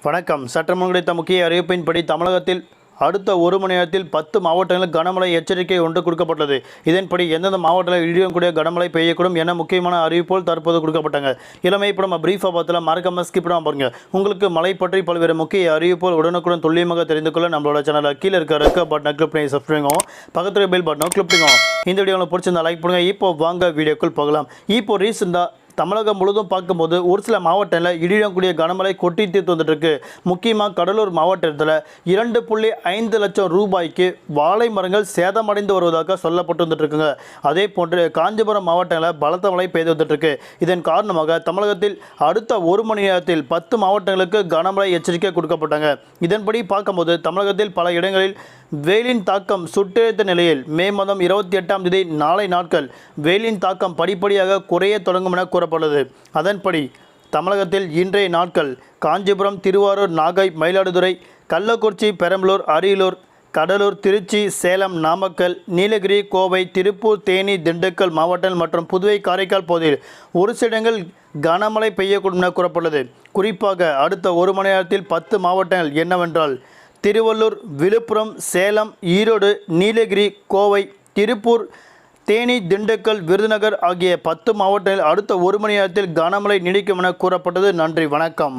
வணக்கம். சற்று முன் கிடைத்த முக்கிய அறிவிப்பின்படி தமிழகத்தில் அடுத்த ஒரு மணி நேரத்தில் 10 மாவட்டங்களில் கனமழை எச்சரிக்கை ஒன்று கொடுக்கப்பட்டது. இதன்படி எந்தெந்த மாவட்டத்தில் இடியுடன் கூடிய கனமழை பெய்யக்கூடும் என முக்கியமான அறிவிப்புகள் தற்போது கொடுக்கப்பட்டாங்க. இளமை இப்போ நம்ம பிரீஃபாக பார்த்தல மறக்காம ஸ்கிப் பண்ணாம பாருங்க. உங்களுக்கு மழை பற்றி பல்வேறு முக்கிய அறிவிப்புகள் உடனுக்குடன் துல்லியமாக தெரிந்து கொள்ள நம்மளோட சேனலை கீழே இருக்க ரெக்க பட்டனை கிளிக் பண்ணி சப்ஸ்கிரைப் பண்ணுங்க. பக்கத்தில் பெல் பட்டனை கிளிக் பண்ணுங்க. இந்த வீடியோ உங்களுக்கு பிடிச்சிருந்தா லைக் பண்ணுங்க. இப்போ வாங்க வீடியோக்குள் போகலாம். இப்போ ரீசெண்டாக தமிழகம் முழுவதும் பார்க்கும்போது ஒரு சில மாவட்டங்களில் இடியுடன் கூடிய கனமழை கொட்டி தீர்த்து வந்துட்டு இருக்கு. முக்கியமாக கடலூர் மாவட்டத்தில் 2.5 லட்சம் ரூபாய்க்கு வாழை மரங்கள் சேதமடைந்து வருவதாக சொல்லப்பட்டு வந்துட்டு இருக்குங்க. அதே போன்று காஞ்சிபுரம் மாவட்டங்களில் பலத்த மழை பெய்து வந்துட்டு இருக்கு. இதன் காரணமாக தமிழகத்தில் அடுத்த ஒரு மணி நேரத்தில் 10 மாவட்டங்களுக்கு கனமழை எச்சரிக்கை கொடுக்கப்பட்டாங்க. இதன்படி பார்க்கும்போது தமிழகத்தில் பல இடங்களில் வெயிலின் தாக்கம் சுட்டெரித்த நிலையில் மே மாதம் 28ஆம் தேதி நாளை நாட்கள் வெயிலின் தாக்கம் படிப்படியாக குறைய தொடங்கும் என கூறப்பட்டுள்ளது. அதன்படி தமிழகத்தில் இன்றைய நாட்கள் காஞ்சிபுரம், திருவாரூர், நாகை, மயிலாடுதுறை, கள்ளக்குறிச்சி, பெரம்பலூர், அரியலூர், கடலூர், திருச்சி, சேலம், நாமக்கல், நீலகிரி, கோவை, திருப்பூர், தேனி, திண்டுக்கல் மாவட்டங்கள் மற்றும் புதுவை, காரைக்கால் பகுதியில் ஒரு சில இடங்கள் கனமழை பெய்யக்கூடும் என கூறப்பட்டுள்ளது. குறிப்பாக அடுத்த ஒரு மணி நேரத்தில் 10 மாவட்டங்கள் என்னவென்றால் திருவள்ளூர், விழுப்புரம், சேலம், ஈரோடு, நீலகிரி, கோவை, திருப்பூர், தேனி, திண்டுக்கல், விருதுநகர் ஆகிய 10 மாவட்டங்களில் அடுத்த ஒரு மணி நேரத்தில் கனமழை நீடிக்கும் என கூறப்பட்டது. நன்றி, வணக்கம்.